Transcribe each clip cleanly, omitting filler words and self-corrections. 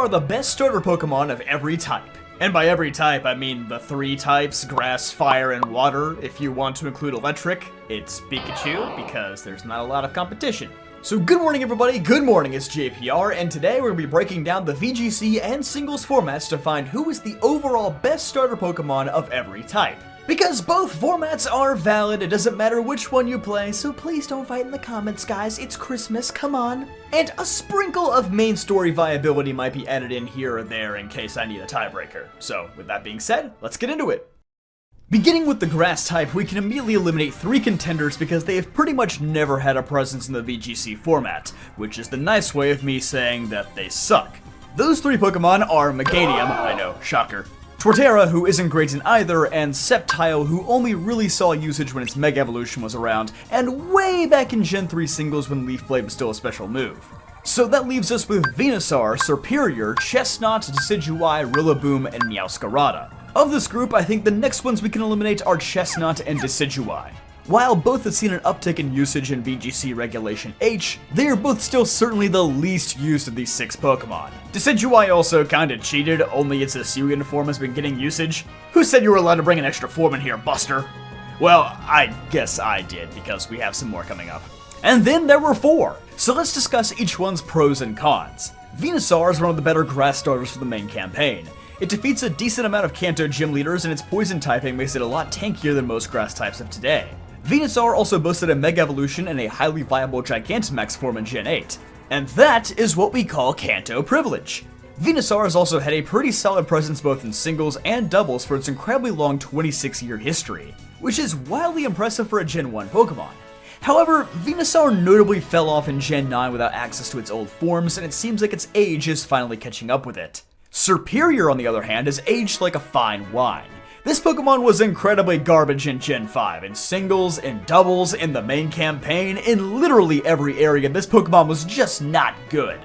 are the best starter Pokemon of every type. And by every type, I mean the 3 types, grass, fire, and water. If you want to include electric, it's Pikachu, because there's not a lot of competition. So good morning everybody, good morning, it's JPR, and today we're going to be breaking down the VGC and singles formats to find who is the overall best starter Pokemon of every type. Because both formats are valid, it doesn't matter which one you play, so please don't fight in the comments, guys, it's Christmas, come on. And a sprinkle of main story viability might be added in here or there in case I need a tiebreaker. So, with that being said, let's get into it. Beginning with the grass type, we can immediately eliminate 3 contenders because they have pretty much never had a presence in the VGC format, which is the nice way of me saying that they suck. Those 3 Pokemon are Meganium, I know, shocker, Torterra, who isn't great in either, and Sceptile, who only really saw usage when its Mega Evolution was around, and way back in Gen 3 singles when Leaf Blade was still a special move. So that leaves us with Venusaur, Serperior, Chestnut, Decidueye, Rillaboom, and Meowscarada. Of this group, I think the next ones we can eliminate are Chestnut and Decidueye. While both have seen an uptick in usage in VGC Regulation H, they are both still certainly the least used of these 6 Pokemon. Decidueye also kinda cheated, only its Hisuian form has been getting usage. Who said you were allowed to bring an extra form in here, Buster? Well, I guess I did, because we have some more coming up. And then there were 4, so let's discuss each one's pros and cons. Venusaur is one of the better grass starters for the main campaign. It defeats a decent amount of Kanto gym leaders, and its poison typing makes it a lot tankier than most grass types of today. Venusaur also boasted a Mega Evolution and a highly viable Gigantamax form in Gen 8. And that is what we call Kanto privilege. Venusaur has also had a pretty solid presence both in singles and doubles for its incredibly long 26-year history, which is wildly impressive for a Gen 1 Pokemon. However, Venusaur notably fell off in Gen 9 without access to its old forms, and it seems like its age is finally catching up with it. Serperior, on the other hand, has aged like a fine wine. This Pokemon was incredibly garbage in Gen 5, in singles, in doubles, in the main campaign, in literally every area this Pokemon was just not good.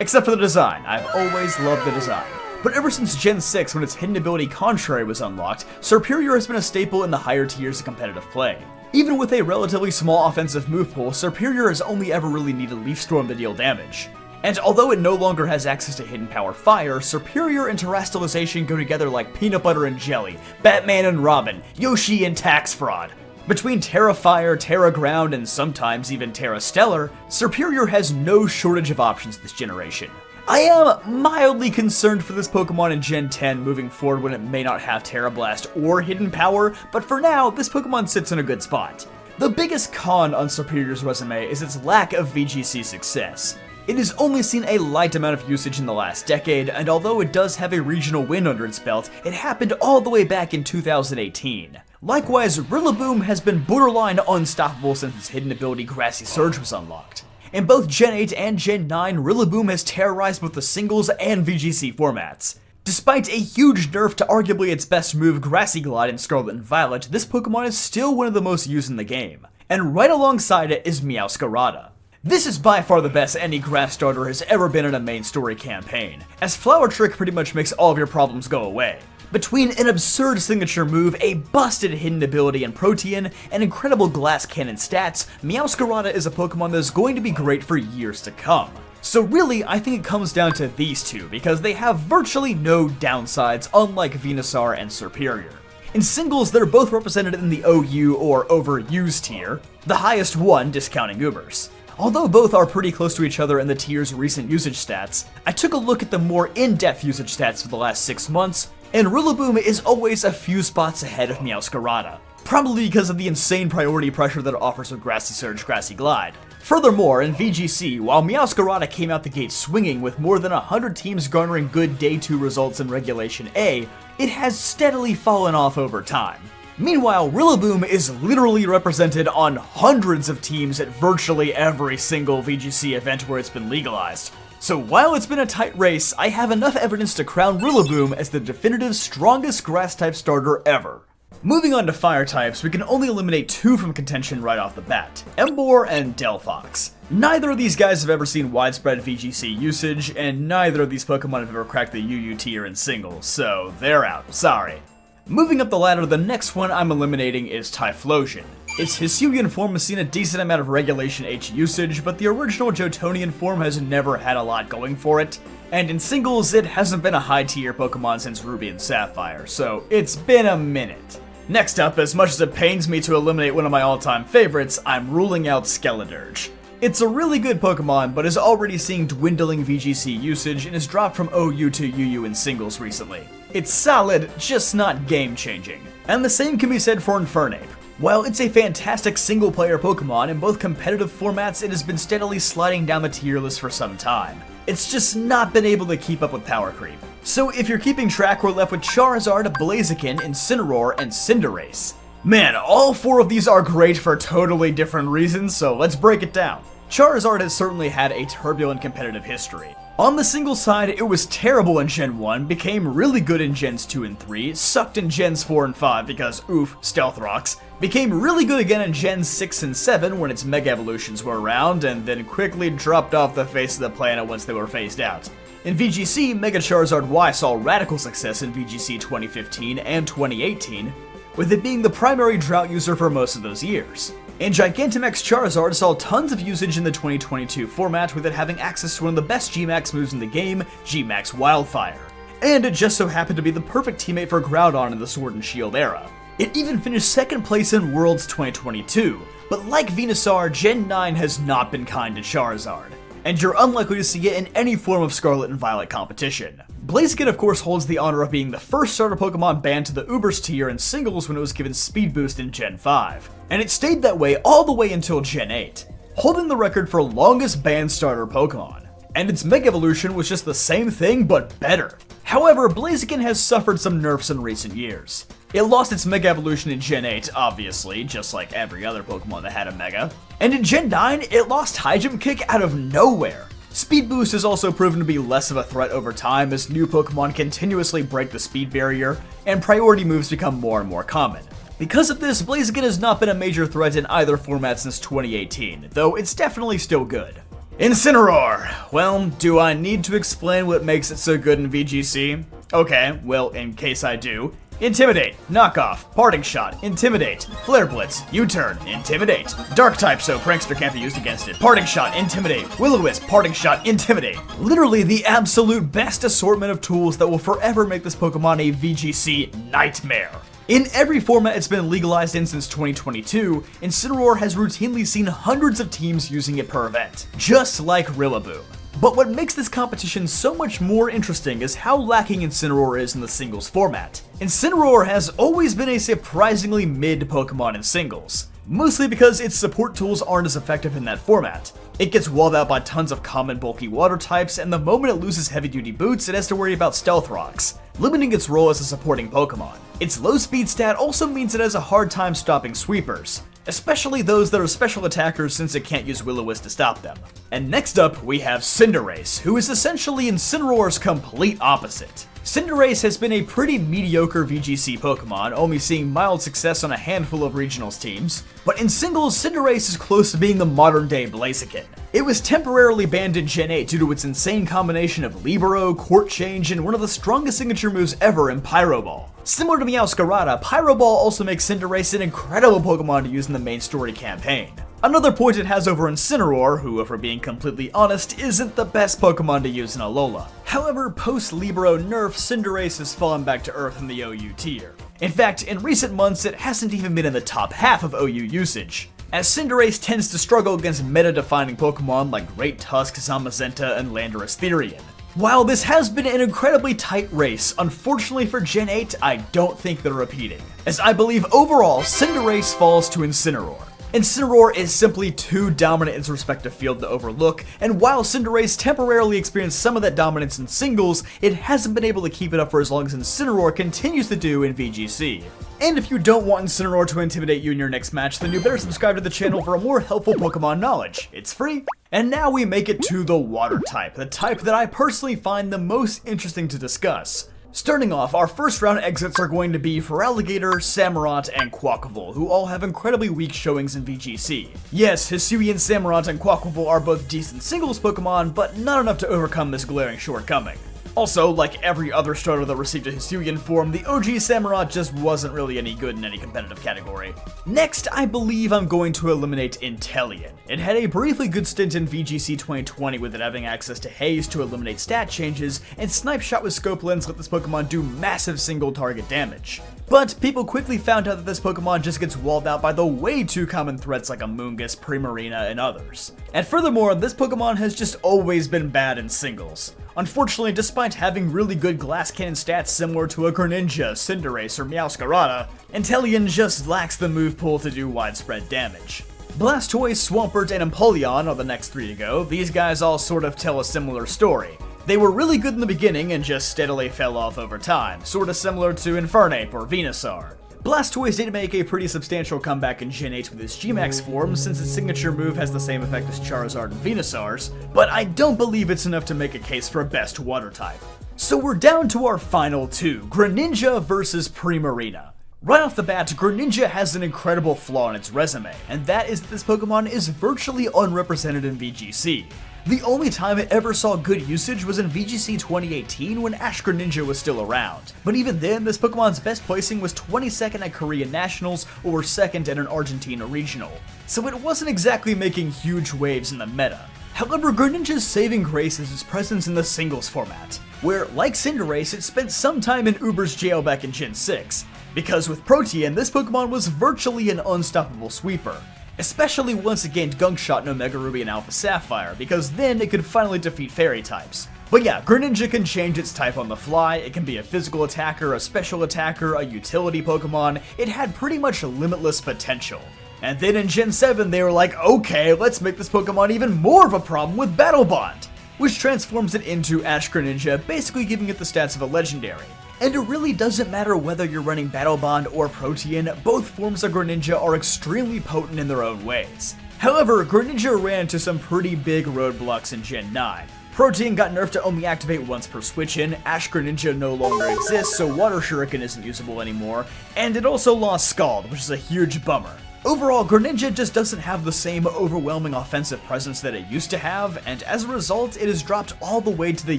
Except for the design, I've always loved the design. But ever since Gen 6, when its hidden ability Contrary was unlocked, Serperior has been a staple in the higher tiers of competitive play. Even with a relatively small offensive move pool, Serperior has only ever really needed Leaf Storm to deal damage. And although it no longer has access to Hidden Power Fire, Serperior and Terastallization go together like peanut butter and jelly, Batman and Robin, Yoshi and Tax Fraud. Between Terra Fire, Terra Ground, and sometimes even Terra Stellar, Serperior has no shortage of options this generation. I am mildly concerned for this Pokemon in Gen 10 moving forward when it may not have Terra Blast or Hidden Power, but for now, this Pokemon sits in a good spot. The biggest con on Serperior's resume is its lack of VGC success. It has only seen a light amount of usage in the last decade, and although it does have a regional win under its belt, it happened all the way back in 2018. Likewise, Rillaboom has been borderline unstoppable since its hidden ability Grassy Surge was unlocked. In both Gen 8 and Gen 9, Rillaboom has terrorized both the singles and VGC formats. Despite a huge nerf to arguably its best move Grassy Glide in Scarlet and Violet, this Pokemon is still one of the most used in the game. And right alongside it is Meowscarada. This is by far the best any grass starter has ever been in a main story campaign, as Flower Trick pretty much makes all of your problems go away. Between an absurd signature move, a busted hidden ability in Protean, and incredible Glass Cannon stats, Meowscarada is a Pokemon that is going to be great for years to come. So really, I think it comes down to these 2, because they have virtually no downsides, unlike Venusaur and Serperior. In singles, they're both represented in the OU or overused tier, the highest one discounting Ubers. Although both are pretty close to each other in the tier's recent usage stats, I took a look at the more in-depth usage stats for the last 6 months, and Rillaboom is always a few spots ahead of Meowscarada, probably because of the insane priority pressure that it offers with Grassy Surge, Grassy Glide. Furthermore, in VGC, while Meowscarada came out the gate swinging with more than 100 teams garnering good Day 2 results in Regulation A, it has steadily fallen off over time. Meanwhile, Rillaboom is literally represented on hundreds of teams at virtually every single VGC event where it's been legalized. So while it's been a tight race, I have enough evidence to crown Rillaboom as the definitive strongest grass-type starter ever. Moving on to fire types, we can only eliminate 2 from contention right off the bat, Emboar and Delphox. Neither of these guys have ever seen widespread VGC usage, and neither of these Pokemon have ever cracked the UU tier in singles, so they're out, sorry. Moving up the ladder, the next one I'm eliminating is Typhlosion. Its Hisuian form has seen a decent amount of Regulation H usage, but the original Jotonian form has never had a lot going for it, And in singles, it hasn't been a high tier Pokemon since Ruby and Sapphire, so it's been a minute. Next up, as much as it pains me to eliminate one of my all-time favorites, I'm ruling out Skeledirge. It's a really good Pokemon, but is already seeing dwindling VGC usage and has dropped from OU to UU in singles recently. It's solid, just not game-changing. And the same can be said for Infernape. While it's a fantastic single-player Pokemon in both competitive formats, it has been steadily sliding down the tier list for some time. It's just not been able to keep up with power creep. So if you're keeping track, we're left with Charizard, Blaziken, Incineroar, and Cinderace. Man, all 4 of these are great for totally different reasons, so let's break it down. Charizard has certainly had a turbulent competitive history. On the single side, it was terrible in Gen 1, became really good in Gens 2 and 3, sucked in Gens 4 and 5 because oof, Stealth Rocks, became really good again in Gens 6 and 7 when its Mega Evolutions were around, and then quickly dropped off the face of the planet once they were phased out. In VGC, Mega Charizard Y saw radical success in VGC 2015 and 2018, with it being the primary drought user for most of those years. And Gigantamax Charizard saw tons of usage in the 2022 format, with it having access to one of the best G-Max moves in the game, G-Max Wildfire. And it just so happened to be the perfect teammate for Groudon in the Sword and Shield era. It even finished 2nd place in Worlds 2022, but like Venusaur, Gen 9 has not been kind to Charizard, and you're unlikely to see it in any form of Scarlet and Violet competition. Blaziken of course holds the honor of being the first starter Pokemon banned to the Ubers tier in singles when it was given Speed Boost in Gen 5, and it stayed that way all the way until Gen 8, holding the record for longest banned starter Pokemon. And its Mega Evolution was just the same thing but better. However, Blaziken has suffered some nerfs in recent years. It lost its Mega Evolution in Gen 8, obviously, just like every other Pokemon that had a Mega. And in Gen 9, it lost High Jump Kick out of nowhere. Speed Boost has also proven to be less of a threat over time as new Pokemon continuously break the speed barrier, and priority moves become more and more common. Because of this, Blaziken has not been a major threat in either format since 2018, though it's definitely still good. Incineroar! Well, do I need to explain what makes it so good in VGC? Okay, well, in case I do. Intimidate, Knockoff, Parting Shot, Intimidate, Flare Blitz, U-Turn, Intimidate, Dark type so Prankster can't be used against it, Parting Shot, Intimidate, Will-O-Wisp, Parting Shot, Intimidate. Literally the absolute best assortment of tools that will forever make this Pokemon a VGC nightmare. In every format it's been legalized in since 2022, Incineroar has routinely seen hundreds of teams using it per event, just like Rillaboom. But what makes this competition so much more interesting is how lacking Incineroar is in the singles format. Incineroar has always been a surprisingly mid Pokemon in singles, mostly because its support tools aren't as effective in that format. It gets walled out by tons of common bulky water types, and the moment it loses heavy duty boots, it has to worry about Stealth Rocks, limiting its role as a supporting Pokemon. Its low speed stat also means it has a hard time stopping sweepers, especially those that are special attackers since it can't use Will-O-Wisp to stop them. And next up, we have Cinderace, who is essentially Incineroar's complete opposite. Cinderace has been a pretty mediocre VGC Pokemon, only seeing mild success on a handful of regionals teams, but in singles, Cinderace is close to being the modern-day Blaziken. It was temporarily banned in Gen 8 due to its insane combination of Libero, Court Change, and one of the strongest signature moves ever in Pyro Ball. Similar to Meowscarada, Pyro Ball also makes Cinderace an incredible Pokemon to use in the main story campaign. Another point it has over Incineroar, who if we're being completely honest, isn't the best Pokemon to use in Alola. However, post-Libero nerf, Cinderace has fallen back to earth in the OU tier. In fact, in recent months it hasn't even been in the top half of OU usage, as Cinderace tends to struggle against meta-defining Pokemon like Great Tusk, Zamazenta, and Landorus Therian. While this has been an incredibly tight race, unfortunately for Gen 8, I don't think they're repeating, as I believe overall Cinderace falls to Incineroar. Incineroar is simply too dominant in its respective field to overlook, and while Cinderace temporarily experienced some of that dominance in singles, it hasn't been able to keep it up for as long as Incineroar continues to do in VGC. And if you don't want Incineroar to intimidate you in your next match, then you better subscribe to the channel for a more helpful Pokemon knowledge. It's free. And now we make it to the water type, the type that I personally find the most interesting to discuss. Starting off, our first round exits are going to be Feraligatr, Samurott, and Quaquaval, who all have incredibly weak showings in VGC. Yes, Hisuian, Samurott, and Quaquaval are both decent singles Pokemon, but not enough to overcome this glaring shortcoming. Also, like every other starter that received a Hisuian form, the OG Samurott just wasn't really any good in any competitive category. Next, I believe I'm going to eliminate Inteleon. It had a briefly good stint in VGC 2020 with it having access to Haze to eliminate stat changes, and Snipe Shot with Scope Lens let this Pokemon do massive single target damage. But people quickly found out that this Pokemon just gets walled out by the way too common threats like Amoonguss, Primarina, and others. And furthermore, this Pokemon has just always been bad in singles. Unfortunately, despite having really good Glass Cannon stats similar to a Greninja, Cinderace, or Meowscarada, Inteleon just lacks the move pool to do widespread damage. Blastoise, Swampert, and Empoleon are the next 3 to go. These guys all sort of tell a similar story. They were really good in the beginning and just steadily fell off over time, sorta similar to Infernape or Venusaur. Blastoise did make a pretty substantial comeback in Gen 8 with its G-Max form, since its signature move has the same effect as Charizard and Venusaur's, but I don't believe it's enough to make a case for a best water type. So we're down to our final 2, Greninja versus Primarina. Right off the bat, Greninja has an incredible flaw in its resume, and that is that this Pokemon is virtually unrepresented in VGC. The only time it ever saw good usage was in VGC 2018 when Ash-Greninja was still around. But even then, this Pokemon's best placing was 22nd at Korean Nationals or 2nd at an Argentina Regional. So it wasn't exactly making huge waves in the meta. However, Greninja's saving grace is its presence in the singles format, where, like Cinderace, it spent some time in Uber's jail back in Gen 6. Because with Protean, this Pokemon was virtually an unstoppable sweeper. Especially once it gained Gunk Shot in Omega Ruby and Alpha Sapphire, because then it could finally defeat fairy types. But yeah, Greninja can change its type on the fly, it can be a physical attacker, a special attacker, a utility Pokemon. It had pretty much limitless potential. And then in Gen 7 they were like, okay, let's make this Pokemon even more of a problem with Battle Bond, which transforms it into Ash-Greninja, basically giving it the stats of a legendary. And it really doesn't matter whether you're running Battle Bond or Protean, both forms of Greninja are extremely potent in their own ways. However, Greninja ran into some pretty big roadblocks in Gen 9. Protean got nerfed to only activate once per switch-in, Ash-Greninja no longer exists, so Water Shuriken isn't usable anymore, and it also lost Scald, which is a huge bummer. Overall, Greninja just doesn't have the same overwhelming offensive presence that it used to have, and as a result, it has dropped all the way to the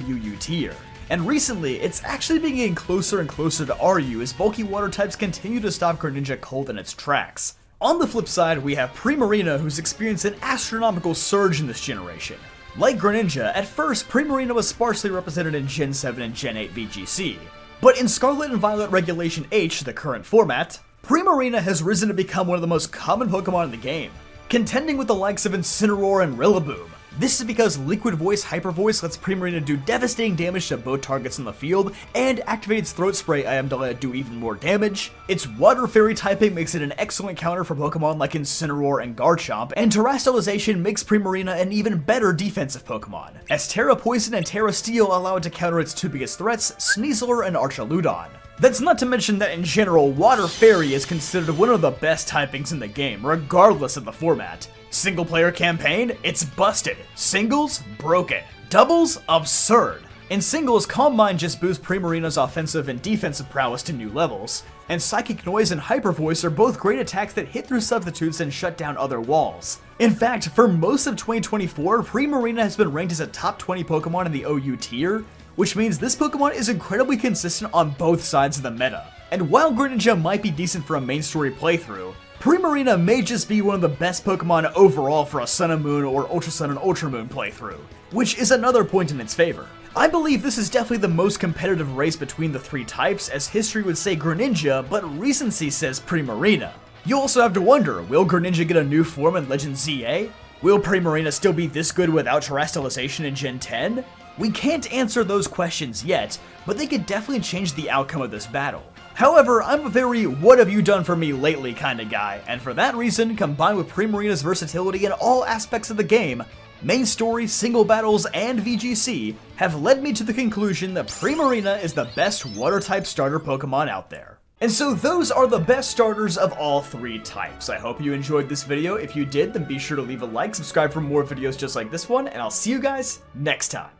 UU tier. And recently, it's actually been getting closer and closer to RU as bulky water types continue to stop Greninja cold in its tracks. On the flip side, we have Primarina, who's experienced an astronomical surge in this generation. Like Greninja, at first, Primarina was sparsely represented in Gen 7 and Gen 8 VGC. But in Scarlet and Violet Regulation H, the current format, Primarina has risen to become one of the most common Pokemon in the game, contending with the likes of Incineroar and Rillaboom. This is because Liquid Voice Hyper Voice lets Primarina do devastating damage to both targets in the field, and activate its Throat Spray item to let it do even more damage. Its Water Fairy typing makes it an excellent counter for Pokemon like Incineroar and Garchomp, and Terastallization makes Primarina an even better defensive Pokemon, as Terra Poison and Terra Steel allow it to counter its 2 biggest threats, Sneasler and Archaludon. That's not to mention that in general, Water Fairy is considered one of the best typings in the game, regardless of the format. Single player campaign? It's busted. Singles? Broken. Doubles? Absurd. In singles, Calm Mind just boosts Primarina's offensive and defensive prowess to new levels, and Psychic Noise and Hyper Voice are both great attacks that hit through substitutes and shut down other walls. In fact, for most of 2024, Primarina has been ranked as a top 20 Pokemon in the OU tier, which means this Pokemon is incredibly consistent on both sides of the meta. And while Greninja might be decent for a main story playthrough, Primarina may just be one of the best Pokemon overall for a Sun and Moon or Ultra Sun and Ultra Moon playthrough, which is another point in its favor. I believe this is definitely the most competitive race between the 3 types, as history would say Greninja, but recency says Primarina. You also have to wonder, will Greninja get a new form in Legend ZA? Will Primarina still be this good without Terastallization in Gen 10? We can't answer those questions yet, but they could definitely change the outcome of this battle. However, I'm a very what have you done for me lately kind of guy, and for that reason, combined with Primarina's versatility in all aspects of the game, main story, single battles, and VGC, have led me to the conclusion that Primarina is the best water-type starter Pokemon out there. And so those are the best starters of all 3 types. I hope you enjoyed this video. If you did, then be sure to leave a like, subscribe for more videos just like this one, and I'll see you guys next time.